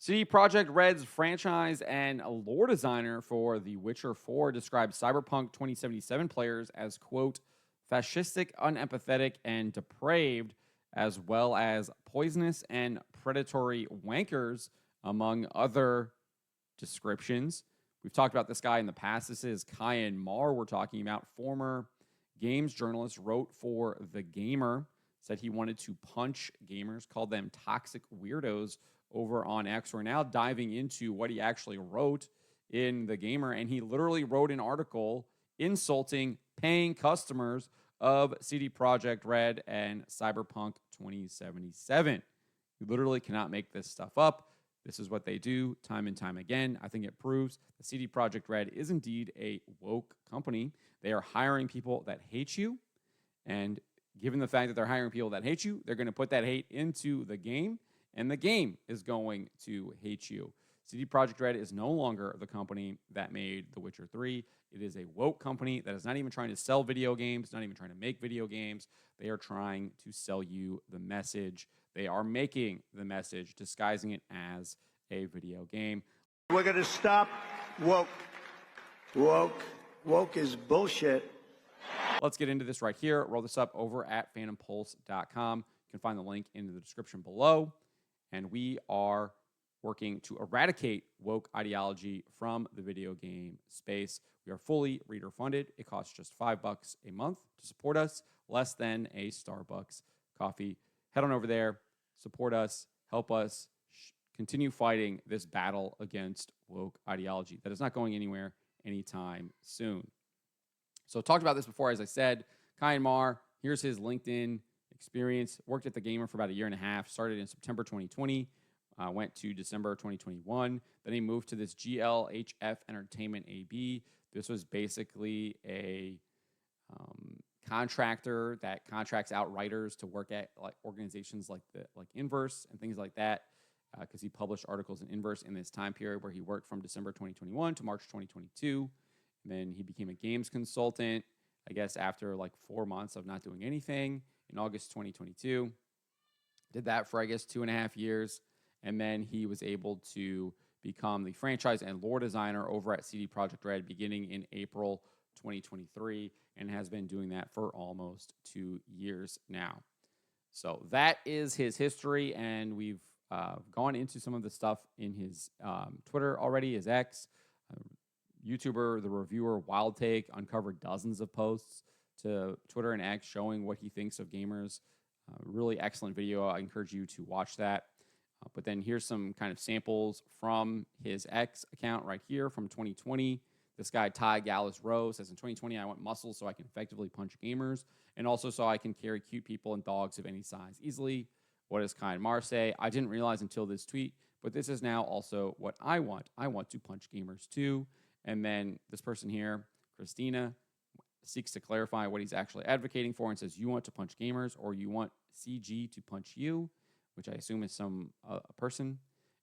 CD Projekt Red's franchise and lore designer for The Witcher 4 described Cyberpunk 2077 players as, quote, fascistic, unempathetic, and depraved, as well as poisonous and predatory wankers, among other descriptions. We've talked about this guy in the past. This is Cian Maher, we're talking about, former games journalist, wrote for The Gamer, said he wanted to punch gamers, called them toxic weirdos over on X. We're now diving into what he actually wrote in The Gamer, and he literally wrote an article insulting paying customers of CD Projekt Red and Cyberpunk 2077. You literally cannot make this stuff up. This is what they do time and time again. I think it proves that CD Projekt Red is indeed a woke company. They are hiring people that hate you, and given the fact that they're hiring people that hate you, they're going to put that hate into the game, and the game is going to hate you. CD Projekt Red is no longer the company that made The Witcher 3. It is a woke company that is not even trying to sell video games, not even trying to make video games. They are trying to sell you the message. They are making the message, disguising it as a video game. We're going to stop woke. Woke is bullshit. Let's get into this right here. Roll this up over at phantompulse.com. You can find the link in the description below. And we are working to eradicate woke ideology from the video game space. We are fully reader funded. It costs just $5 a month to support us, less than a Starbucks coffee. Head on over there, support us, help us continue fighting this battle against woke ideology that is not going anywhere anytime soon. So talked about this before, as I said. Cian Maher, here's his LinkedIn experience. Worked at The Gamer for about a year and a half. Started in September 2020. Went to December 2021. Then he moved to this GLHF Entertainment AB. This was basically a contractor that contracts out writers to work at like organizations like Inverse and things like that, because he published articles in Inverse in this time period where he worked from December 2021 to March 2022. And then he became a games consultant, I guess, after like 4 months of not doing anything in August 2022. Did that for, I guess, 2.5 years. And then he was able to become the franchise and lore designer over at CD Projekt Red beginning in April 2023, and has been doing that for almost 2 years now. So that is his history, and we've gone into some of the stuff in his Twitter already, his X. YouTuber, the reviewer Wild Take, uncovered dozens of posts to Twitter and X showing what he thinks of gamers. Really excellent video. I encourage you to watch that. But then here's some kind of samples from his X account right here from 2020. This guy, Ty Gallus Rowe, says, in 2020, I want muscles so I can effectively punch gamers, and also so I can carry cute people and dogs of any size easily. What does Cian Maher say? I didn't realize until this tweet, but this is now also what I want. I want to punch gamers too. And then this person here, Christina, seeks to clarify what he's actually advocating for and says, you want to punch gamers or you want CG to punch you, which I assume is some person.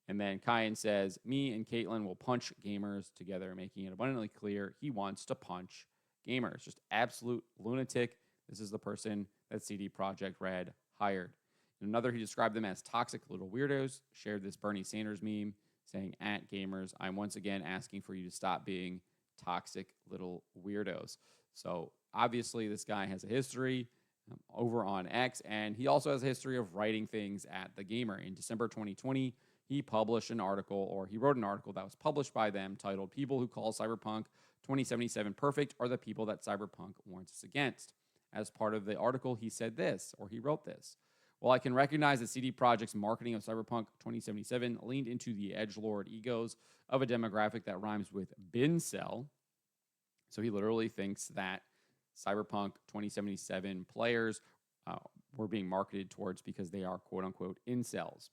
And then Cian says, me and Caitlin will punch gamers together, making it abundantly clear he wants to punch gamers. Just absolute lunatic. This is the person that CD Projekt Red hired. And another, he described them as toxic little weirdos, shared this Bernie Sanders meme saying, at gamers, I'm once again asking for you to stop being toxic little weirdos. So obviously this guy has a history over on X, and he also has a history of writing things at The Gamer. In December 2020, he published an article, or he wrote an article that was published by them titled, People Who Call Cyberpunk 2077 Perfect Are the People That Cyberpunk Warns Us Against. As part of the article, he said this, or he wrote this. While I can recognize that CD Projekt's marketing of Cyberpunk 2077 leaned into the edgelord egos of a demographic that rhymes with Bincel, so he literally thinks that Cyberpunk 2077 players were being marketed towards because they are quote-unquote incels.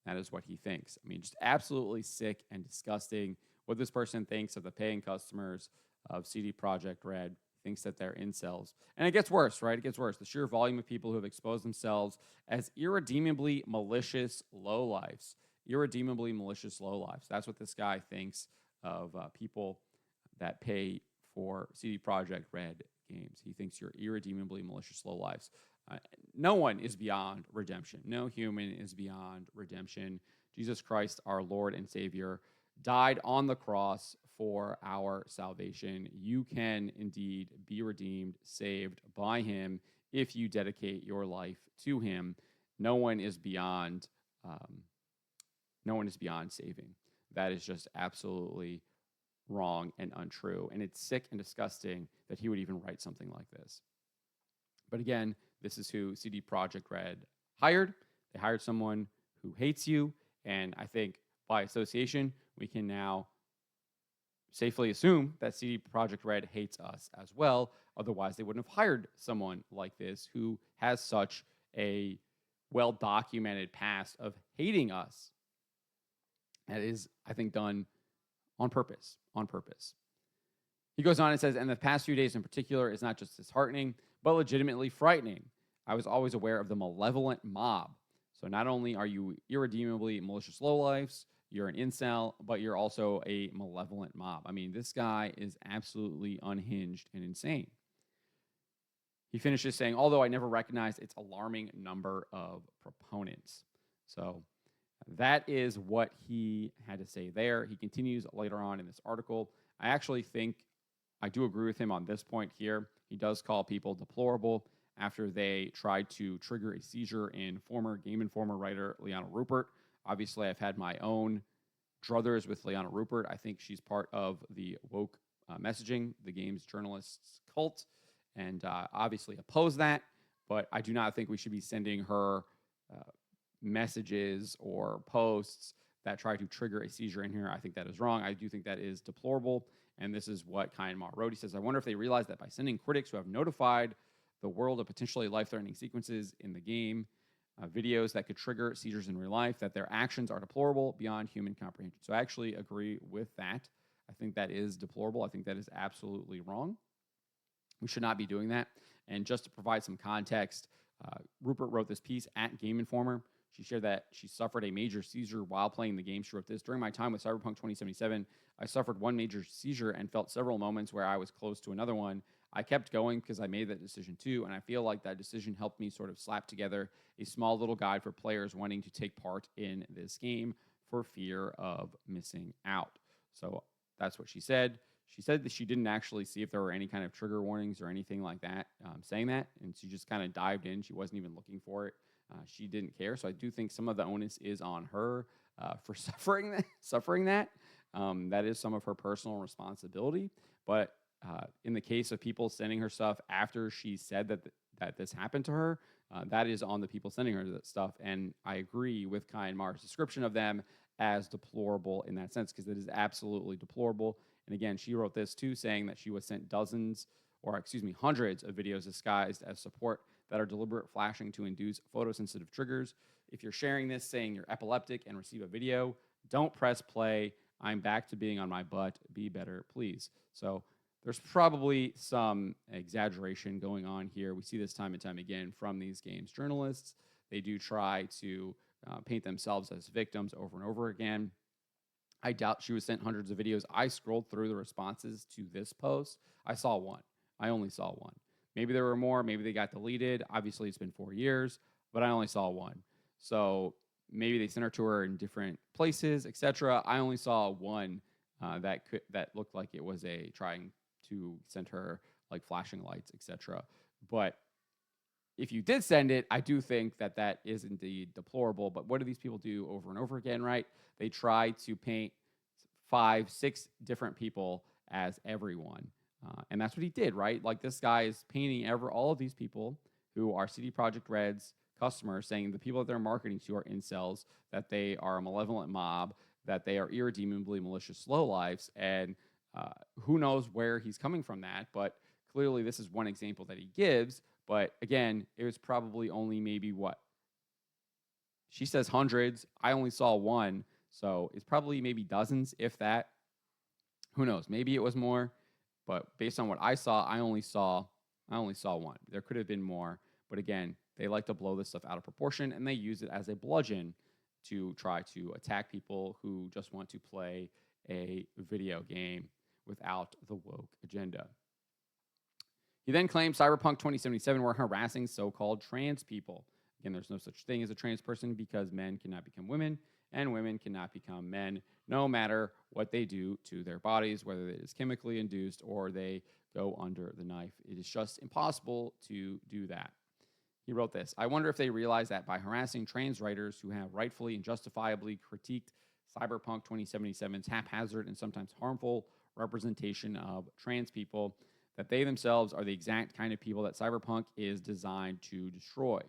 That is what he thinks. I mean, just absolutely sick and disgusting what this person thinks of the paying customers of CD Projekt Red. Thinks that they're incels. And it gets worse, right? It gets worse. The sheer volume of people who have exposed themselves as irredeemably malicious lowlifes. Irredeemably malicious lowlifes. That's what this guy thinks of people that pay for CD Projekt Red games. He thinks you're irredeemably malicious lowlifes. No one is beyond redemption. No human is beyond redemption. Jesus Christ, our Lord and Savior, died on the cross for our salvation. You can indeed be redeemed, saved by him if you dedicate your life to him. No one is beyond saving. That is just absolutely wrong and untrue. And it's sick and disgusting that he would even write something like this. But again, this is who CD Projekt Red hired. They hired someone who hates you. And I think by association, we can now safely assume that CD Projekt Red hates us as well. Otherwise, they wouldn't have hired someone like this who has such a well-documented past of hating us. That is, I think, done on purpose. He goes on and says, and the past few days in particular is not just disheartening, but legitimately frightening. I was always aware of the malevolent mob. So not only are you irredeemably malicious lowlifes, you're an incel, but you're also a malevolent mob. I mean, this guy is absolutely unhinged and insane. He finishes saying, although I never recognized its alarming number of proponents. So that is what he had to say there. He continues later on in this article. I actually think I do agree with him on this point here. He does call people deplorable after they tried to trigger a seizure in former Game Informer writer Liana Rupert. Obviously, I've had my own druthers with Liana Rupert. I think she's part of the woke messaging, the games journalists cult, and obviously oppose that. But I do not think we should be sending her messages or posts that try to trigger a seizure in here. I think that is wrong. I do think that is deplorable. And this is what Maher wrote. He says, I wonder if they realize that by sending critics who have notified the world of potentially life-threatening sequences in the game, videos that could trigger seizures in real life, that their actions are deplorable beyond human comprehension. So I actually agree with that. I think that is deplorable. I think that is absolutely wrong. We should not be doing that. And just to provide some context, Rupert wrote this piece at Game Informer. She shared that she suffered a major seizure while playing the game. She wrote this, during my time with Cyberpunk 2077, I suffered one major seizure and felt several moments where I was close to another one. I kept going because I made that decision too, and I feel like that decision helped me sort of slap together a small little guide for players wanting to take part in this game for fear of missing out. So that's what she said. She said that she didn't actually see if there were any kind of trigger warnings or anything like that saying that, and she just kind of dived in. She wasn't even looking for it. She didn't care. So I do think some of the onus is on her for suffering that. That is some of her personal responsibility. But in the case of people sending her stuff after she said that this happened to her, that is on the people sending her that stuff. And I agree with Kai Maher's description of them as deplorable in that sense, because it is absolutely deplorable. And again, she wrote this too, saying that she was sent hundreds of videos disguised as support that are deliberate flashing to induce photosensitive triggers. If you're sharing this saying you're epileptic and receive a video, don't press play. I'm back to being on my butt. Be better, please. So there's probably some exaggeration going on here. We see this time and time again from these games journalists. They do try to paint themselves as victims over and over again. I doubt she was sent hundreds of videos. I scrolled through the responses to this post. I saw one. I only saw one. Maybe there were more. Maybe they got deleted. Obviously, it's been 4 years, but I only saw one. So maybe they sent her to her in different places, etc. I only saw one that looked like it was trying to send her like flashing lights, etc. But if you did send it, I do think that is indeed deplorable. But what do these people do over and over again, right? They try to paint 5, 6 different people as everyone. And that's what he did, right? Like, this guy is painting all of these people who are CD Projekt Red's customers, saying the people that they're marketing to are incels, that they are a malevolent mob, that they are irredeemably malicious lowlifes, and who knows where he's coming from that. But clearly this is one example that he gives. But again, it was probably only maybe what? She says hundreds. I only saw one. So it's probably maybe dozens, if that. Who knows? Maybe it was more. But based on what I saw, I only saw one. There could have been more. But again, they like to blow this stuff out of proportion, and they use it as a bludgeon to try to attack people who just want to play a video game without the woke agenda. He then claims Cyberpunk 2077 were harassing so-called trans people. Again, there's no such thing as a trans person because men cannot become women, and women cannot become men no matter what they do to their bodies, whether it is chemically induced or they go under the knife. It is just impossible to do that. He wrote this: I wonder if they realize that by harassing trans writers who have rightfully and justifiably critiqued Cyberpunk 2077's haphazard and sometimes harmful representation of trans people, that they themselves are the exact kind of people that Cyberpunk is designed to destroy.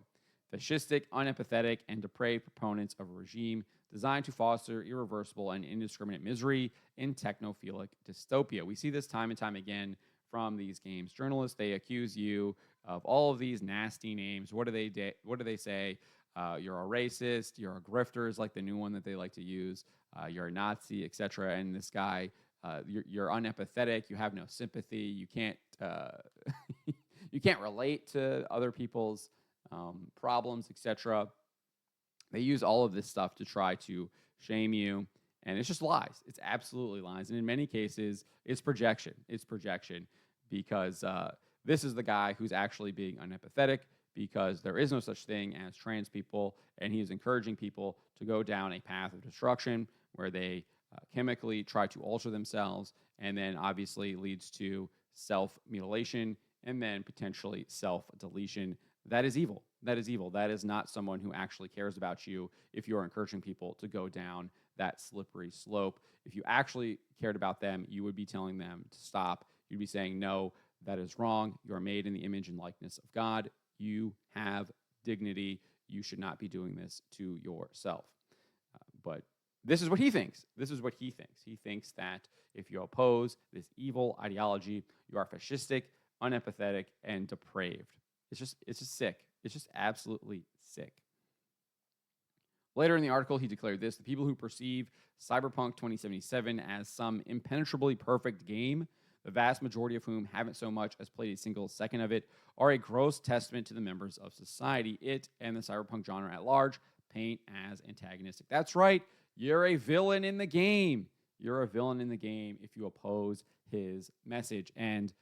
Fascistic, unempathetic, and depraved proponents of a regime designed to foster irreversible and indiscriminate misery in technophilic dystopia. We see this time and time again from these games journalists. They accuse you of all of these nasty names. What do they say? You're a racist. You're a grifter is like the new one that they like to use. You're a Nazi, etc. And this guy, you're unempathetic. You have no sympathy. You can't you can't relate to other people's problems, etc. They use all of this stuff to try to shame you, and it's just lies. It's absolutely lies, and in many cases, it's projection. It's projection because this is the guy who's actually being unempathetic because there is no such thing as trans people, and he is encouraging people to go down a path of destruction where they chemically try to alter themselves, and then obviously leads to self-mutilation and then potentially self-deletion. That is evil. That is evil. That is not someone who actually cares about you if you're encouraging people to go down that slippery slope. If you actually cared about them, you would be telling them to stop. You'd be saying, no, that is wrong. You are made in the image and likeness of God. You have dignity. You should not be doing this to yourself. But this is what he thinks. This is what he thinks. He thinks that if you oppose this evil ideology, you are fascistic, unempathetic, and depraved. It's just sick. It's just absolutely sick. Later in the article, he declared this: the people who perceive Cyberpunk 2077 as some impenetrably perfect game, the vast majority of whom haven't so much as played a single second of it, are a gross testament to the members of society. It and the cyberpunk genre at large paint as antagonistic. That's right. You're a villain in the game. You're a villain in the game if you oppose his message. And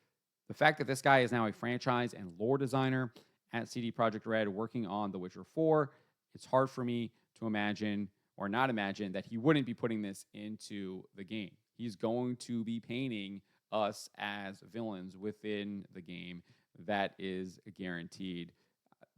the fact that this guy is now a franchise and lore designer at CD Projekt Red working on The Witcher 4, it's hard for me to imagine or not imagine that he wouldn't be putting this into the game. He's going to be painting us as villains within the game. That is guaranteed.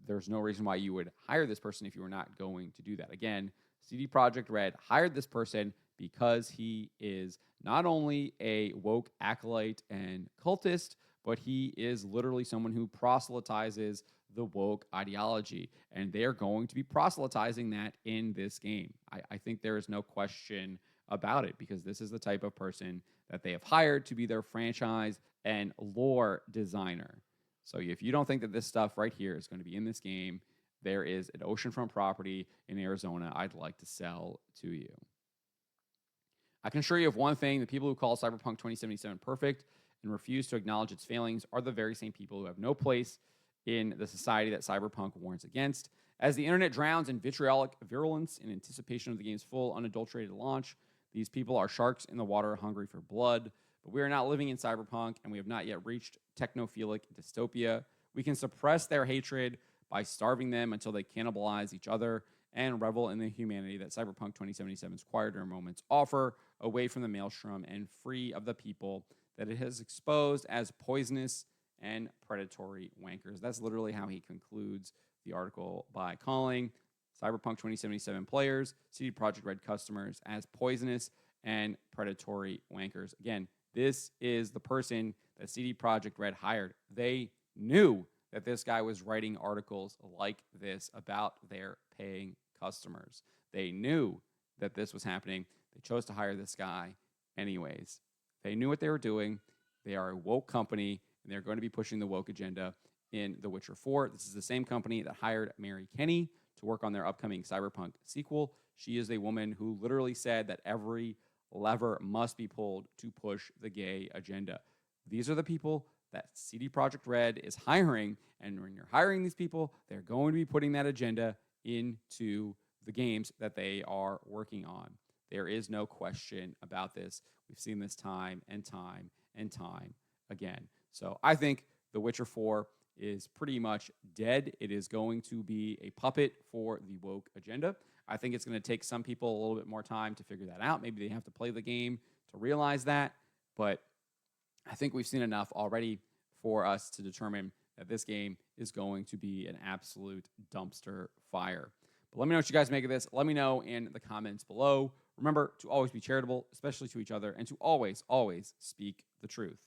There's no reason why you would hire this person if you were not going to do that. Again, CD Projekt Red hired this person because he is not only a woke acolyte and cultist, but he is literally someone who proselytizes the woke ideology. And they are going to be proselytizing that in this game. I think there is no question about it because this is the type of person that they have hired to be their franchise and lore designer. So if you don't think that this stuff right here is going to be in this game, there is an oceanfront property in Arizona I'd like to sell to you. I can assure you of one thing: the people who call Cyberpunk 2077 perfect and refuse to acknowledge its failings are the very same people who have no place in the society that Cyberpunk warns against. As the internet drowns in vitriolic virulence in anticipation of the game's full, unadulterated launch, these people are sharks in the water hungry for blood. But we are not living in Cyberpunk, and we have not yet reached technophilic dystopia. We can suppress their hatred by starving them until they cannibalize each other and revel in the humanity that Cyberpunk 2077's quieter moments offer, away from the maelstrom and free of the people that it has exposed as poisonous and predatory wankers. That's literally how he concludes the article, by calling Cyberpunk 2077 players, CD Projekt Red customers, as poisonous and predatory wankers. Again, this is the person that CD Projekt Red hired. They knew that this guy was writing articles like this about their paying customers. They knew that this was happening. They chose to hire this guy anyways. They knew what they were doing. They are a woke company, and they're going to be pushing the woke agenda in The Witcher 4. This is the same company that hired Mary Kenny to work on their upcoming Cyberpunk sequel. She is a woman who literally said that every lever must be pulled to push the gay agenda. These are the people that CD Projekt Red is hiring, and when you're hiring these people, they're going to be putting that agenda into the games that they are working on. There is no question about this. We've seen this time and time and time again. So I think The Witcher 4 is pretty much dead. It is going to be a puppet for the woke agenda. I think it's going to take some people a little bit more time to figure that out. Maybe they have to play the game to realize that. But I think we've seen enough already for us to determine that this game is going to be an absolute dumpster fire. But let me know what you guys make of this. Let me know in the comments below. Remember to always be charitable, especially to each other, and to always, always speak the truth.